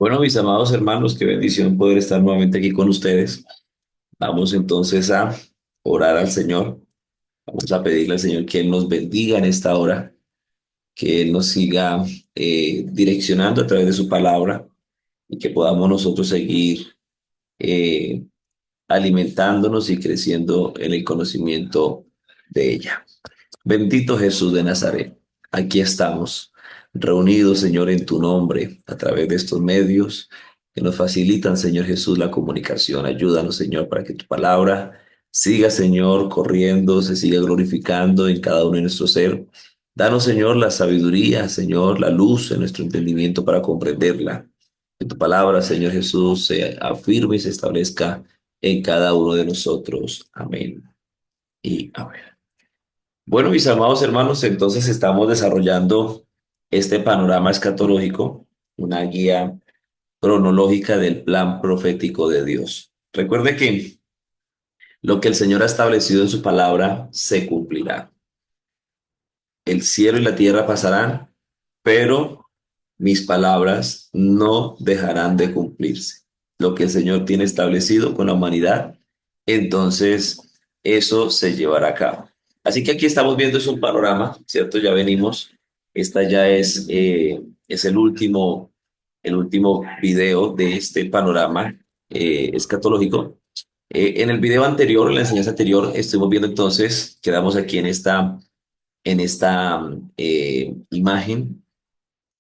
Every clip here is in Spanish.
Bueno, mis amados hermanos, qué bendición poder estar nuevamente aquí con ustedes. Vamos entonces a orar al Señor. Vamos a pedirle al Señor que Él nos bendiga en esta hora, que Él nos siga direccionando a través de su palabra y que podamos nosotros seguir eh, alimentándonos y creciendo en el conocimiento de ella. Bendito Jesús de Nazaret, aquí estamos, reunidos, Señor, en tu nombre, a través de estos medios que nos facilitan, Señor Jesús, la comunicación. Ayúdanos, Señor, para que tu palabra siga, Señor, corriendo, se siga glorificando en cada uno de nuestro ser. Danos, Señor, la sabiduría, Señor, la luz en nuestro entendimiento para comprenderla. Que tu palabra, Señor Jesús, se afirme y se establezca en cada uno de nosotros. Amén y amén. Bueno, mis amados hermanos, entonces estamos desarrollando este panorama escatológico, una guía cronológica del plan profético de Dios. Recuerde que lo que el Señor ha establecido en su palabra se cumplirá. El cielo y la tierra pasarán, pero mis palabras no dejarán de cumplirse. Lo que el Señor tiene establecido con la humanidad, entonces eso se llevará a cabo. Así que aquí estamos viendo es un panorama, ¿cierto? Ya venimos. Esta ya es el último video de este panorama escatológico. En el video anterior, en la enseñanza anterior, estuvimos viendo entonces, quedamos aquí en esta imagen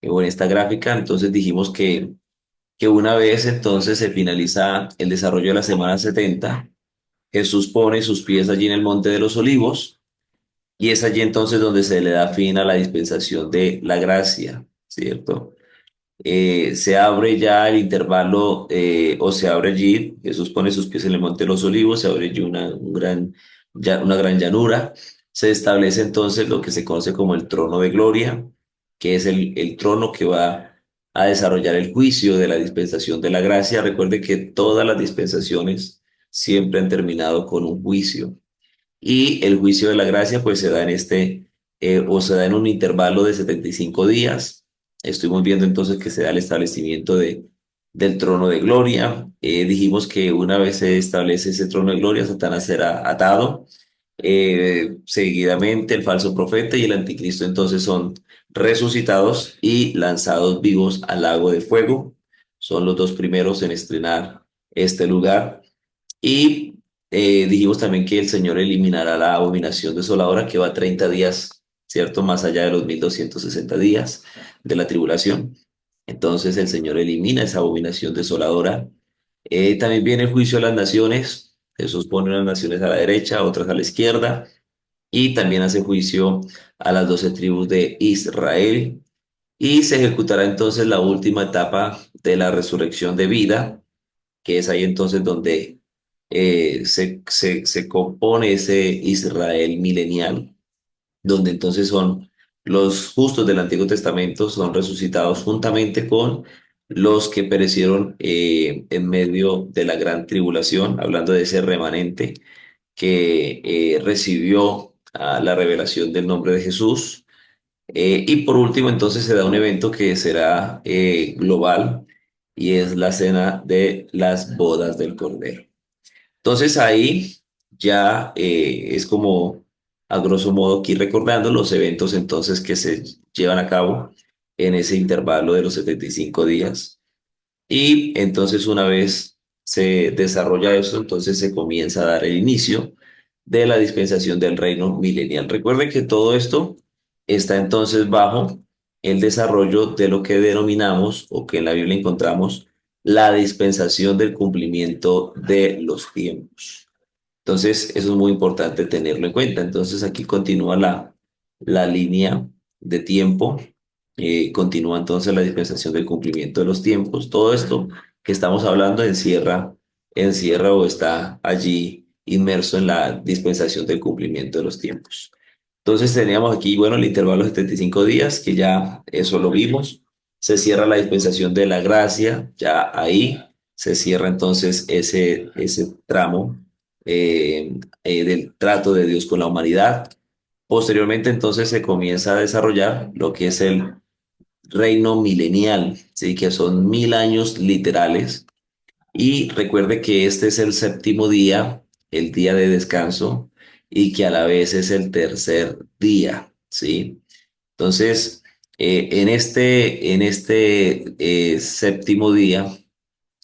o en esta gráfica, entonces dijimos que una vez entonces se finaliza el desarrollo de la semana 70, Jesús pone sus pies allí en el Monte de los Olivos y es allí entonces donde se le da fin a la dispensación de la gracia, ¿cierto? Se abre ya el intervalo o se abre allí, Jesús pone sus pies en el Monte de los Olivos, se abre allí una gran llanura, se establece entonces lo que se conoce como el trono de gloria, que es el trono que va a desarrollar el juicio de la dispensación de la gracia. Recuerde que todas las dispensaciones siempre han terminado con un juicio y el juicio de la gracia pues se da en o se da en un intervalo de 75 días. Estuvimos viendo entonces que se da el establecimiento del trono de gloria. Dijimos que una vez se establece ese trono de gloria, Satanás será atado. Seguidamente el falso profeta y el anticristo entonces son resucitados y lanzados vivos al lago de fuego. Son los dos primeros en estrenar este lugar. Y dijimos también que el Señor eliminará la abominación desoladora que va 30 días, ¿cierto? Más allá de los 1260 días de la tribulación. Entonces el Señor elimina esa abominación desoladora. También viene el juicio a las naciones. Jesús pone unas naciones a la derecha, otras a la izquierda. Y también hace juicio a las 12 tribus de Israel. Y se ejecutará entonces la última etapa de la resurrección de vida, que es ahí entonces donde se compone ese Israel milenial, donde entonces son los justos del Antiguo Testamento, son resucitados juntamente con los que perecieron en medio de la gran tribulación, hablando de ese remanente que recibió la revelación del nombre de Jesús. Y por último, entonces se da un evento que será global y es la cena de las bodas del Cordero. Entonces ahí ya es como a grosso modo aquí recordando los eventos entonces que se llevan a cabo en ese intervalo de los 75 días. Y entonces una vez se desarrolla eso, entonces se comienza a dar el inicio de la dispensación del reino milenial. Recuerden que todo esto está entonces bajo el desarrollo de lo que denominamos o que en la Biblia encontramos la dispensación del cumplimiento de los tiempos. Entonces, eso es muy importante tenerlo en cuenta. Entonces, aquí continúa la línea de tiempo, continúa entonces la dispensación del cumplimiento de los tiempos. Todo esto que estamos hablando encierra o está allí inmerso en la dispensación del cumplimiento de los tiempos. Entonces, teníamos aquí, bueno, el intervalo de 75 días, que ya eso lo vimos. Se cierra la dispensación de la gracia, ya ahí se cierra entonces ese tramo del trato de Dios con la humanidad. Posteriormente, entonces, se comienza a desarrollar lo que es el reino milenial, ¿sí? Que son 1000 años literales. Y recuerde que este es el séptimo día, el día de descanso, y que a la vez es el tercer día, ¿sí? Entonces, en este séptimo día,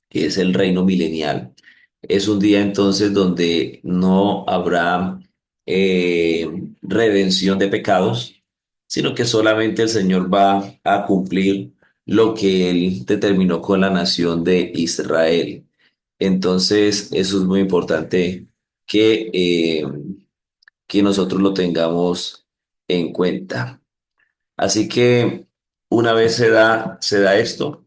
que es el reino milenial, es un día entonces donde no habrá eh, redención de pecados, sino que solamente el Señor va a cumplir lo que Él determinó con la nación de Israel. Entonces, eso es muy importante que nosotros lo tengamos en cuenta. Así que una vez se da esto,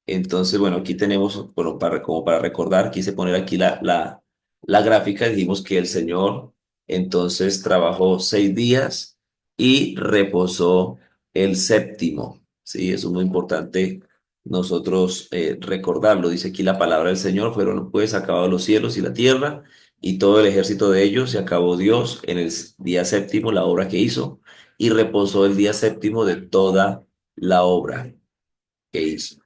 entonces, bueno, aquí tenemos, bueno, como para recordar, quise poner aquí la gráfica. Dijimos que el Señor entonces trabajó 6 días y reposó el séptimo. Sí, eso es muy importante nosotros recordarlo. Dice aquí la palabra del Señor, fueron pues acabados los cielos y la tierra y todo el ejército de ellos, y acabó Dios en el día séptimo la obra que hizo y reposó el día séptimo de toda la obra que hizo.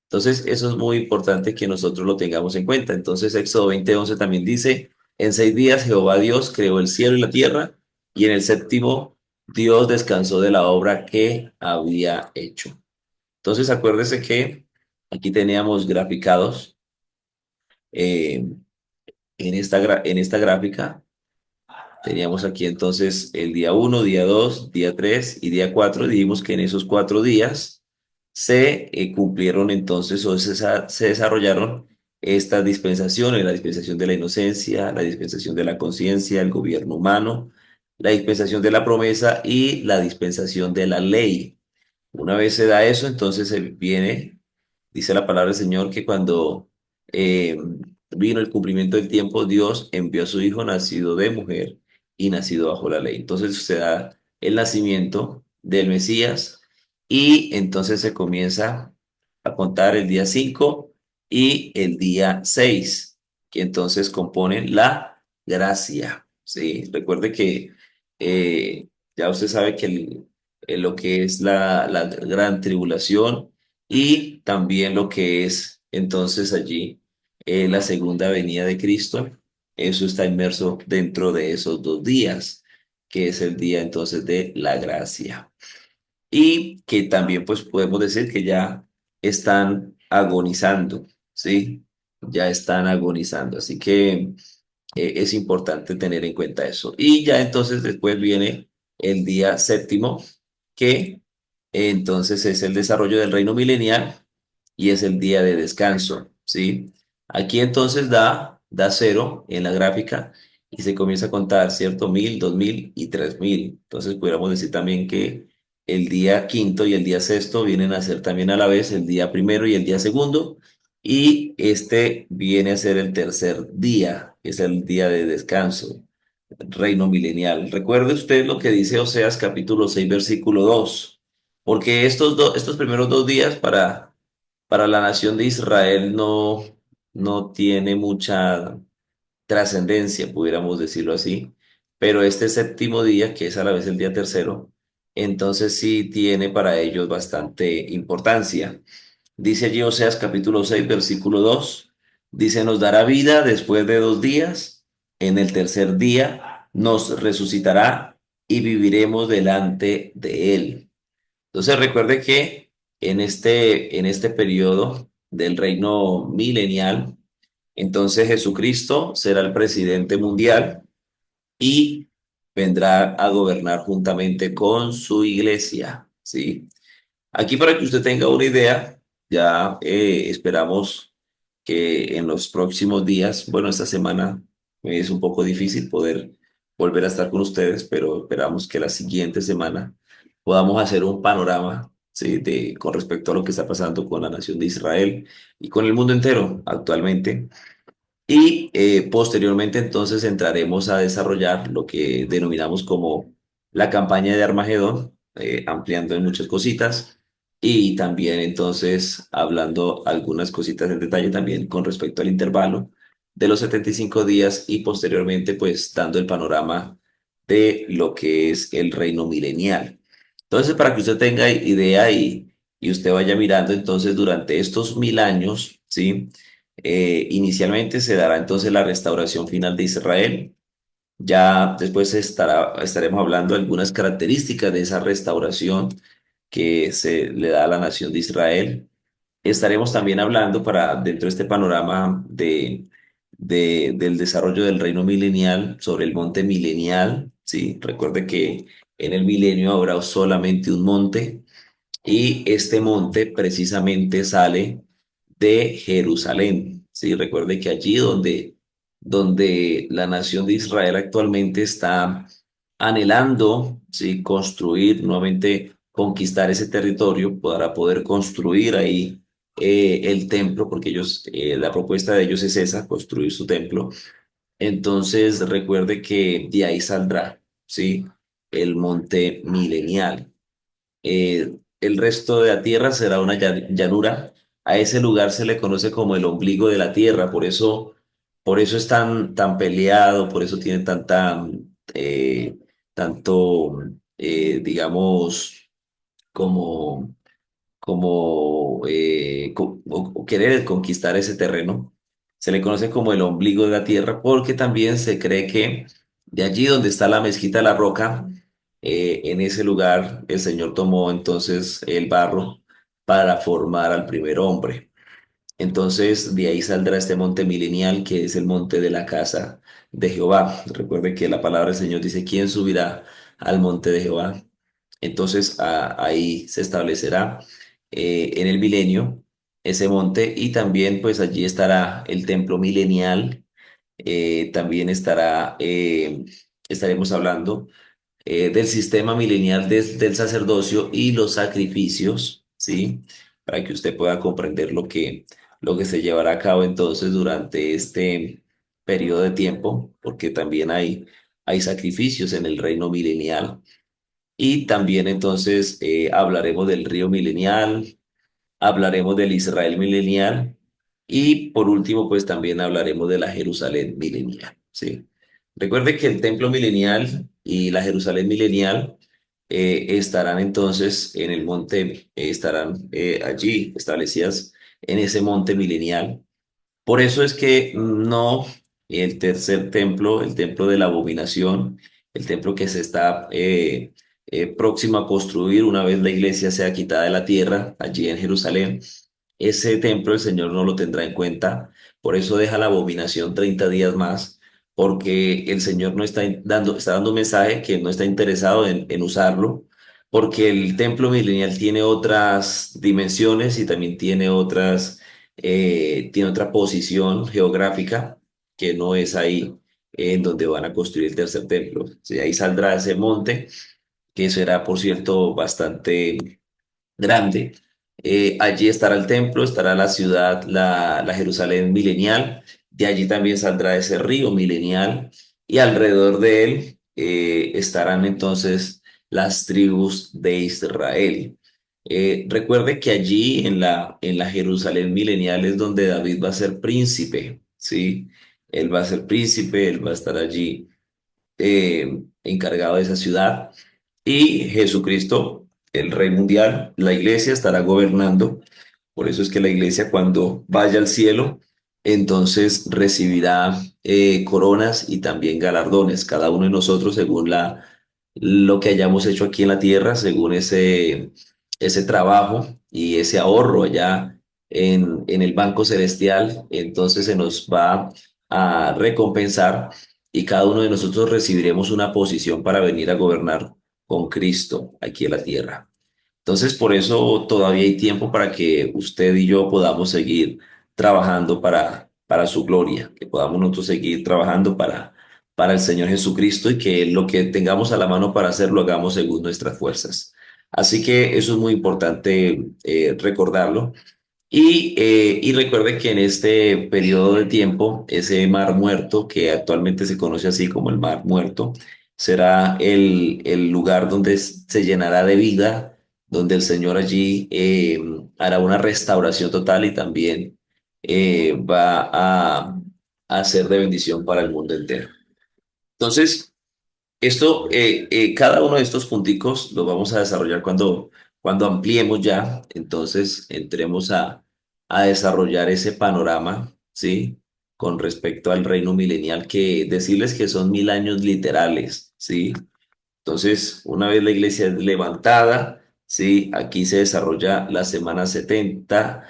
Entonces, eso es muy importante que nosotros lo tengamos en cuenta. Entonces, Éxodo 20:11 también dice, en 6 días Jehová Dios creó el cielo y la tierra, y en el séptimo Dios descansó de la obra que había hecho. Entonces, acuérdese que aquí teníamos graficados eh, en esta gráfica. Teníamos aquí entonces el día uno, día 2, día 3 y día 4. Dijimos que en esos 4 días se cumplieron entonces se desarrollaron estas dispensaciones: la dispensación de la inocencia, la dispensación de la conciencia, el gobierno humano, la dispensación de la promesa y la dispensación de la ley. Una vez se da eso, entonces se viene, dice la palabra del Señor, que cuando vino el cumplimiento del tiempo, Dios envió a su Hijo nacido de mujer y nacido bajo la ley. Entonces se da el nacimiento del Mesías y entonces se comienza a contar el día 5 y el día 6, que entonces componen la gracia. Sí, recuerde que ya usted sabe que lo que es la gran tribulación y también lo que es entonces allí la segunda venida de Cristo. Eso está inmerso dentro de esos 2 días, que es el día entonces de la gracia. Y que también pues podemos decir que ya están agonizando, ¿sí? Ya están agonizando. Así que es importante tener en cuenta eso. Y ya entonces después viene el día séptimo, que entonces es el desarrollo del reino milenial y es el día de descanso, ¿sí? Aquí entonces da cero en la gráfica y se comienza a contar, ¿cierto? 1000, 2000 y 3000. Entonces pudiéramos decir también que el día quinto y el día sexto vienen a ser también a la vez el día primero y el día segundo, y este viene a ser el tercer día, que es el día de descanso, reino milenial. Recuerde usted lo que dice Oseas capítulo 6 versículo 2, porque estos primeros 2 días para la nación de Israel no tiene mucha trascendencia, pudiéramos decirlo así, pero este séptimo día, que es a la vez el día tercero, entonces sí tiene para ellos bastante importancia. Dice allí Oseas capítulo 6 versículo 2, dice, nos dará vida después de 2 días, en el tercer día nos resucitará y viviremos delante de él. Entonces recuerde que en este periodo del reino milenial, entonces Jesucristo será el presidente mundial y vendrá a gobernar juntamente con su iglesia, ¿sí? Aquí para que usted tenga una idea, ya esperamos que en los próximos días, bueno, esta semana es un poco difícil poder volver a estar con ustedes, pero esperamos que la siguiente semana podamos hacer un panorama, ¿sí? Con respecto a lo que está pasando con la nación de Israel y con el mundo entero actualmente. Y posteriormente entonces entraremos a desarrollar lo que denominamos como la campaña de Armagedón, ampliando en muchas cositas y también entonces hablando algunas cositas en detalle también con respecto al intervalo de los 75 días y posteriormente pues dando el panorama de lo que es el reino milenial. Entonces, para que usted tenga idea y usted vaya mirando entonces durante estos 1000 años, ¿sí? Inicialmente se dará entonces la restauración final de Israel. Ya después estaremos hablando de algunas características de esa restauración que se le da a la nación de Israel. Estaremos también hablando para dentro de este panorama del desarrollo del reino milenial sobre el monte milenial. Sí, recuerde que en el milenio habrá solamente un monte y este monte precisamente sale de Jerusalén. Sí, recuerde que allí donde la nación de Israel actualmente está anhelando, sí, construir nuevamente, conquistar ese territorio para poder construir ahí el templo, porque la propuesta de ellos es esa, construir su templo. Entonces recuerde que de ahí saldrá, sí, el monte milenial. El resto de la tierra será una llanura. A ese lugar se le conoce como el ombligo de la tierra, por eso es tan peleado, por eso tiene tanto, digamos, como o querer conquistar ese terreno. Se le conoce como el ombligo de la tierra porque también se cree que de allí donde está la mezquita de la Roca, en ese lugar el Señor tomó entonces el barro para formar al primer hombre. Entonces de ahí saldrá este monte milenial que es el monte de la casa de Jehová. Recuerde que la palabra del Señor dice, ¿quién subirá al monte de Jehová? Entonces ahí se establecerá en el milenio ese monte y también pues allí estará el templo milenial. También estaremos hablando del sistema milenial del sacerdocio y los sacrificios, ¿sí? Para que usted pueda comprender lo que se llevará a cabo entonces durante este periodo de tiempo, porque también hay sacrificios en el reino milenial. Y también entonces hablaremos del río milenial, hablaremos del Israel milenial y por último pues también hablaremos de la Jerusalén milenial, ¿sí? Recuerde que el templo milenial y la Jerusalén milenial estarán entonces en el monte, estarán allí establecidas en ese monte milenial. Por eso es que no el tercer templo, el templo de la abominación, el templo que se está próximo a construir una vez la iglesia sea quitada de la tierra, allí en Jerusalén, ese templo el Señor no lo tendrá en cuenta. Por eso deja la abominación 30 días más, porque el Señor no está dando un mensaje que no está interesado en usarlo, porque el templo milenial tiene otras dimensiones y también tiene otra posición geográfica que no es ahí en donde van a construir el tercer templo. Sí, ahí saldrá ese monte, que será, por cierto, bastante grande. Allí estará el templo, estará la ciudad, la Jerusalén milenial. De allí también saldrá ese río milenial y alrededor de él estarán entonces las tribus de Israel. Recuerde que allí en la Jerusalén milenial es donde David va a ser príncipe, ¿sí? Él va a ser príncipe, él va a estar allí encargado de esa ciudad. Y Jesucristo, el Rey mundial, la iglesia estará gobernando. Por eso es que la iglesia cuando vaya al cielo, entonces recibirá coronas y también galardones, cada uno de nosotros según lo que hayamos hecho aquí en la tierra, según ese trabajo y ese ahorro allá en el banco celestial, entonces se nos va a recompensar y cada uno de nosotros recibiremos una posición para venir a gobernar con Cristo aquí en la tierra. Entonces, por eso todavía hay tiempo para que usted y yo podamos seguir trabajando para su gloria, que podamos nosotros seguir trabajando para el Señor Jesucristo y que lo que tengamos a la mano para hacer lo hagamos según nuestras fuerzas. Así que eso es muy importante recordarlo. Y recuerde que en este periodo de tiempo, ese mar muerto, que actualmente se conoce así como el mar muerto, será el lugar donde se llenará de vida, donde el Señor allí hará una restauración total y también va a ser de bendición para el mundo entero. Entonces, cada uno de estos punticos los vamos a desarrollar cuando ampliemos ya, entonces entremos a desarrollar ese panorama, ¿sí? Con respecto al reino milenial, que decirles que son 1000 años literales, ¿sí? Entonces, una vez la iglesia es levantada, ¿sí? Aquí se desarrolla la semana 70.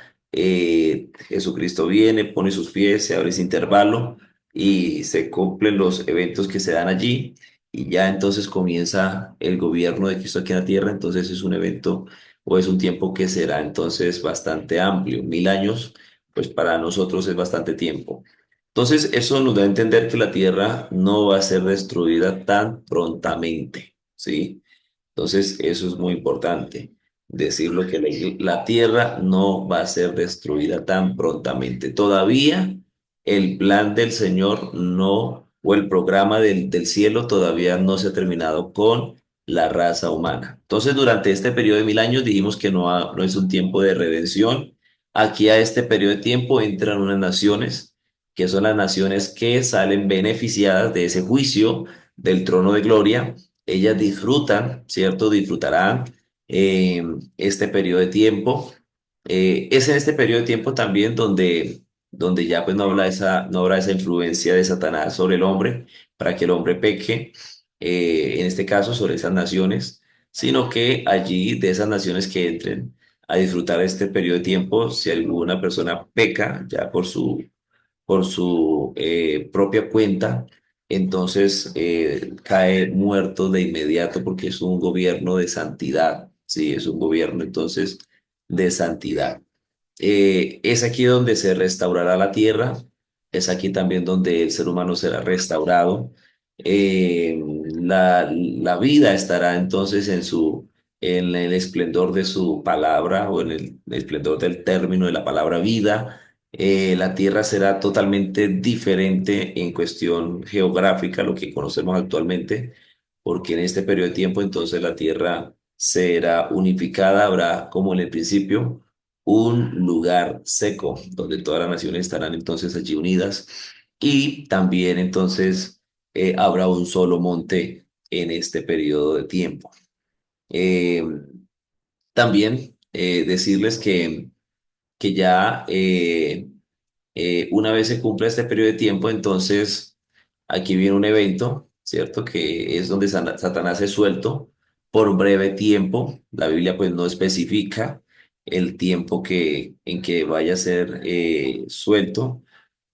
Jesucristo viene, pone sus pies, se abre ese intervalo y se cumplen los eventos que se dan allí y ya entonces comienza el gobierno de Cristo aquí en la tierra. Entonces es un evento o es un tiempo que será entonces bastante amplio. 1000 años, pues para nosotros es bastante tiempo. Entonces, eso nos da a entender que la Tierra no va a ser destruida tan prontamente, ¿sí? Entonces, eso es muy importante, decirlo que la Tierra no va a ser destruida tan prontamente. Todavía el plan del Señor no, o el programa del cielo todavía no se ha terminado con la raza humana. Entonces, durante este periodo de 1000 años dijimos que no es un tiempo de redención. Aquí a este periodo de tiempo entran unas naciones que son las naciones que salen beneficiadas de ese juicio del trono de gloria. Ellas disfrutan, ¿cierto? Disfrutarán eh, este periodo de tiempo. Es en este periodo de tiempo también donde ya pues no habrá esa influencia de Satanás sobre el hombre para que el hombre peque, en este caso sobre esas naciones, sino que allí de esas naciones que entren a disfrutar este periodo de tiempo, si alguna persona peca ya por su propia cuenta, entonces cae muerto de inmediato porque es un gobierno de santidad, sí, es un gobierno entonces de santidad. Es aquí donde se restaurará la tierra, es aquí también donde el ser humano será restaurado. La vida estará entonces en el esplendor de su palabra o en el esplendor del término de la palabra vida. La tierra será totalmente diferente en cuestión geográfica, lo que conocemos actualmente, porque en este periodo de tiempo entonces la tierra será unificada, habrá como en el principio un lugar seco donde todas las naciones estarán entonces allí unidas y también entonces habrá un solo monte en este periodo de tiempo. Eh, También decirles que ya una vez se cumpla este periodo de tiempo, entonces aquí viene un evento, ¿cierto? Que es donde Satanás es suelto por breve tiempo. La Biblia pues no especifica el tiempo en que vaya a ser suelto.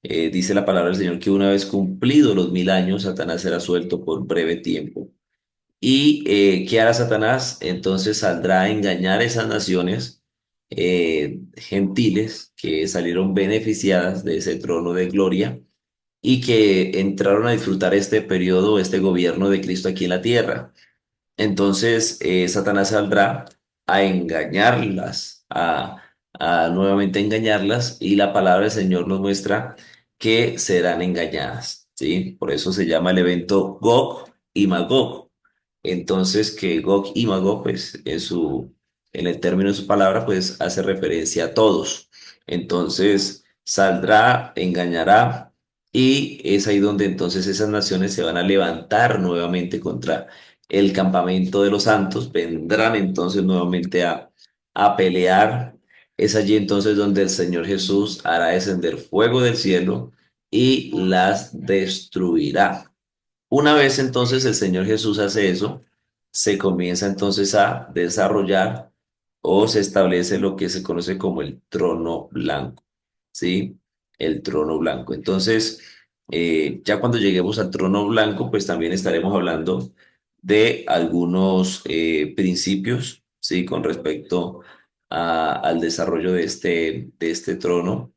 Dice la palabra del Señor que una vez cumplidos los 1000 años, Satanás será suelto por breve tiempo. ¿Y qué hará Satanás? Entonces saldrá a engañar a esas naciones gentiles que salieron beneficiadas de ese trono de gloria y que entraron a disfrutar este periodo, este gobierno de Cristo aquí en la tierra. Entonces, Satanás saldrá a engañarlas, a nuevamente engañarlas, y la palabra del Señor nos muestra que serán engañadas, ¿sí? Por eso se llama el evento Gog y Magog. Entonces, que Gog y Magog, pues, en el término de su palabra, pues, hace referencia a todos. Entonces, saldrá, engañará, y es ahí donde entonces esas naciones se van a levantar nuevamente contra el campamento de los santos, vendrán entonces nuevamente a pelear. Es allí entonces donde el Señor Jesús hará descender fuego del cielo y las destruirá. Una vez entonces el Señor Jesús hace eso, se comienza entonces a desarrollar o se establece lo que se conoce como el trono blanco, ¿sí? El trono blanco. Entonces, ya cuando lleguemos al trono blanco, pues también estaremos hablando de algunos principios, ¿sí? Con respecto al desarrollo de este trono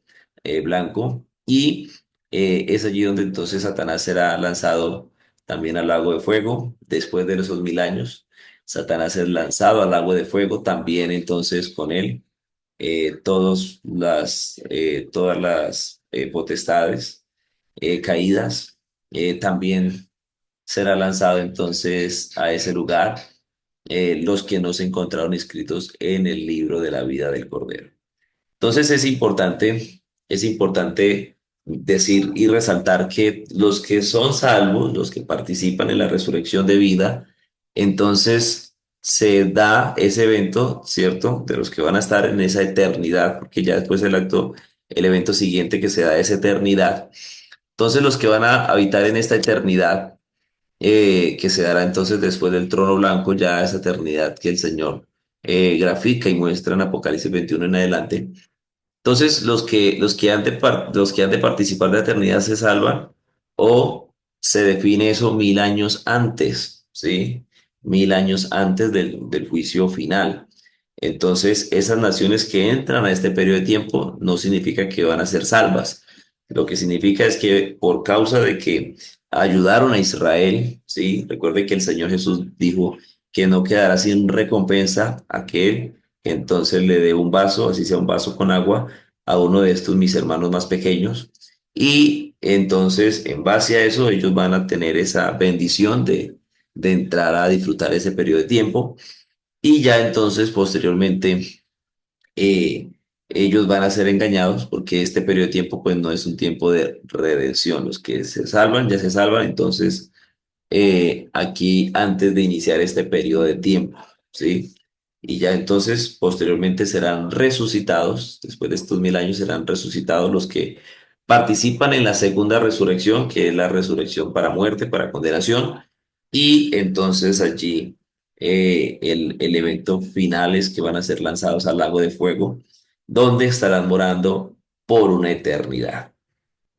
blanco. Y es allí donde entonces Satanás será lanzado también al lago de fuego después de esos 1000 años. Satanás es lanzado al lago de fuego, también entonces con él todas las potestades caídas. También será lanzado entonces a ese lugar los que no se encontraron inscritos en el libro de la vida del Cordero. Entonces es importante decir y resaltar que los que son salvos, los que participan en la resurrección de vida, entonces se da ese evento, ¿cierto? De los que van a estar en esa eternidad, porque ya después el acto, el evento siguiente que se da es eternidad. Entonces los que van a habitar en esta eternidad, que se dará entonces después del trono blanco, ya esa eternidad que el Señor grafica y muestra en Apocalipsis 21 en adelante. Entonces, los que han de participar de la eternidad se salvan o se define eso 1000 años antes, ¿sí? 1000 años antes del juicio final. Entonces, esas naciones que entran a este periodo de tiempo no significa que van a ser salvas. Lo que significa es que por causa de que ayudaron a Israel, ¿sí? Recuerde que el Señor Jesús dijo que no quedará sin recompensa aquel que entonces le dé un vaso, así sea un vaso con agua a uno de estos mis hermanos más pequeños. Y entonces, en base a eso, ellos van a tener esa bendición de entrar a disfrutar ese periodo de tiempo. Y ya entonces, posteriormente, eh, ellos van a ser engañados porque este periodo de tiempo, pues no es un tiempo de redención. Los que se salvan, ya se salvan. Entonces, aquí antes de iniciar este periodo de tiempo, ¿sí? Y ya entonces posteriormente serán resucitados, después de estos 1000 años serán resucitados los que participan en la segunda resurrección, que es la resurrección para muerte, para condenación, y entonces allí el evento final es que van a ser lanzados al lago de fuego, donde estarán morando por una eternidad.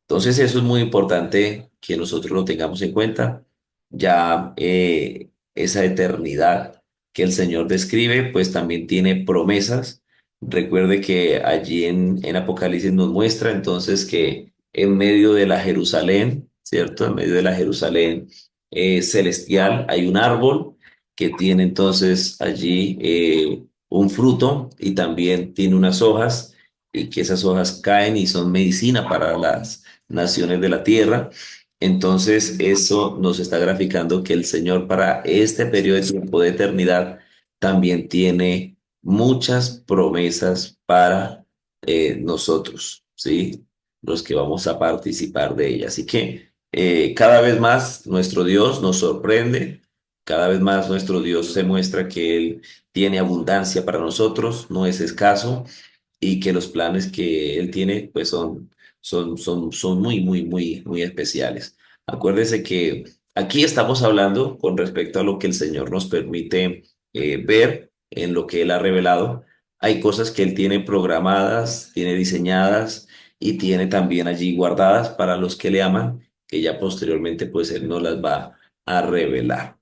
Entonces eso es muy importante que nosotros lo tengamos en cuenta. Ya esa eternidad que el Señor describe, pues también tiene promesas. Recuerde que allí en Apocalipsis nos muestra entonces que en medio de la Jerusalén, ¿cierto? En medio de la Jerusalén celestial hay un árbol que tiene entonces allí un fruto y también tiene unas hojas y que esas hojas caen y son medicina para las naciones de la tierra. Entonces, eso nos está graficando que el Señor para este periodo de tiempo de eternidad también tiene muchas promesas para nosotros, ¿sí? Los que vamos a participar de ella. Así que cada vez más nuestro Dios nos sorprende, cada vez más nuestro Dios se muestra que Él tiene abundancia para nosotros, no es escaso y que los planes que él tiene pues son muy, muy, muy, muy especiales. Acuérdese que aquí estamos hablando con respecto a lo que el Señor nos permite ver en lo que Él ha revelado. Hay cosas que Él tiene programadas, tiene diseñadas y tiene también allí guardadas para los que le aman, que ya posteriormente pues Él nos las va a revelar.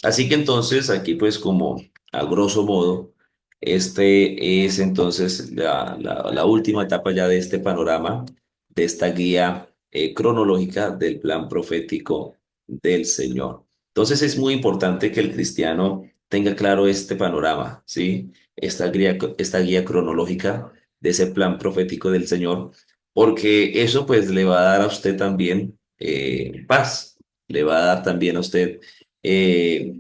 Así que entonces aquí pues como a grosso modo, este es entonces la última etapa ya de este panorama, de esta guía cronológica del plan profético del Señor. Entonces es muy importante que el cristiano tenga claro este panorama, ¿sí? Esta guía cronológica de ese plan profético del Señor, porque eso pues le va a dar a usted también paz, le va a dar también a usted eh,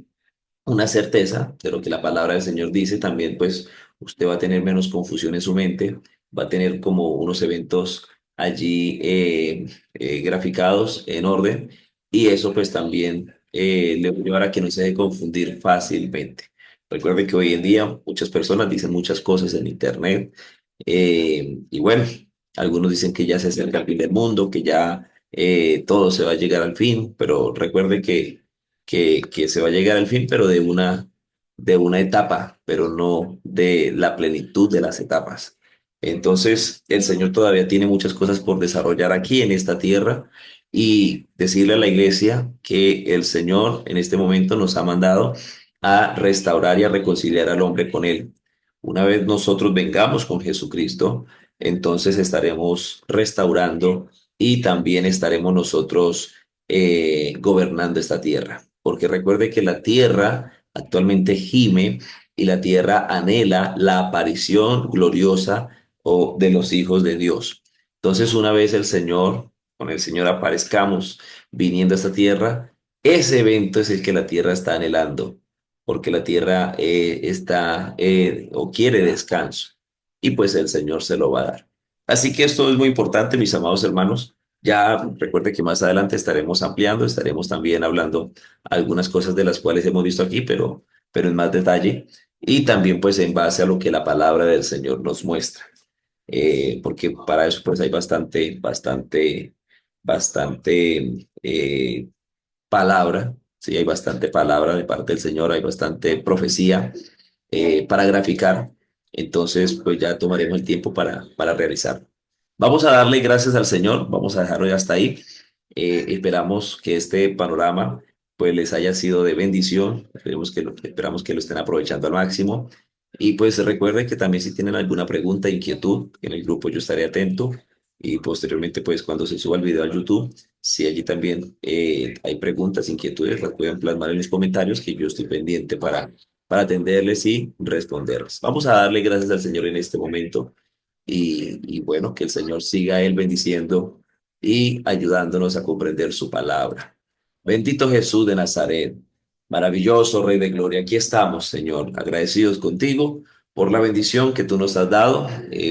una certeza de lo que la palabra del Señor dice, también pues usted va a tener menos confusión en su mente, va a tener como unos eventos allí graficados en orden y eso pues también le va a llevar a que no se deje confundir fácilmente. Recuerde que hoy en día muchas personas dicen muchas cosas en internet y bueno, algunos dicen que ya se acerca el fin del mundo, que ya todo se va a llegar al fin, pero recuerde que se va a llegar al fin, pero de una etapa, pero no de la plenitud de las etapas. Entonces, el Señor todavía tiene muchas cosas por desarrollar aquí en esta tierra y decirle a la iglesia que el Señor en este momento nos ha mandado a restaurar y a reconciliar al hombre con Él. Una vez nosotros vengamos con Jesucristo, entonces estaremos restaurando y también estaremos nosotros gobernando esta tierra. Porque recuerde que la tierra actualmente gime y la tierra anhela la aparición gloriosa de los hijos de Dios. Entonces, una vez con el Señor aparezcamos viniendo a esta tierra, ese evento es el que la tierra está anhelando, porque la tierra está o quiere descanso y pues el Señor se lo va a dar. Así que esto es muy importante, mis amados hermanos. Ya recuerde que más adelante estaremos ampliando, estaremos también hablando algunas cosas de las cuales hemos visto aquí, pero pero en más detalle, y también pues en base a lo que la palabra del Señor nos muestra. Porque para eso pues hay bastante palabra, sí, hay bastante palabra de parte del Señor, hay bastante profecía para graficar. Entonces, pues ya tomaremos el tiempo para realizar. Vamos a darle gracias al Señor, vamos a dejarlo ya hasta ahí. Esperamos que este panorama pues les haya sido de bendición. Esperamos que lo estén aprovechando al máximo. Y pues recuerden que también si tienen alguna pregunta, inquietud, en el grupo yo estaré atento. Y posteriormente, pues cuando se suba el video a YouTube, si allí también hay preguntas, inquietudes, las pueden plasmar en los comentarios que yo estoy pendiente para atenderles y responderles. Vamos a darle gracias al Señor en este momento y bueno, que el Señor siga Él bendiciendo y ayudándonos a comprender su palabra. Bendito Jesús de Nazaret, maravilloso Rey de Gloria, aquí estamos, Señor, agradecidos contigo por la bendición que tú nos has dado,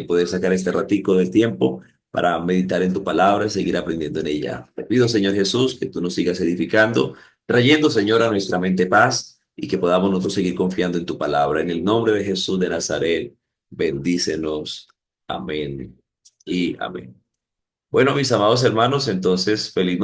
poder sacar este ratico del tiempo para meditar en tu palabra y seguir aprendiendo en ella. Te pido, Señor Jesús, que tú nos sigas edificando, trayendo, Señor, a nuestra mente paz y que podamos nosotros seguir confiando en tu palabra. En el nombre de Jesús de Nazaret, bendícenos. Amén y amén. Bueno, mis amados hermanos, entonces feliz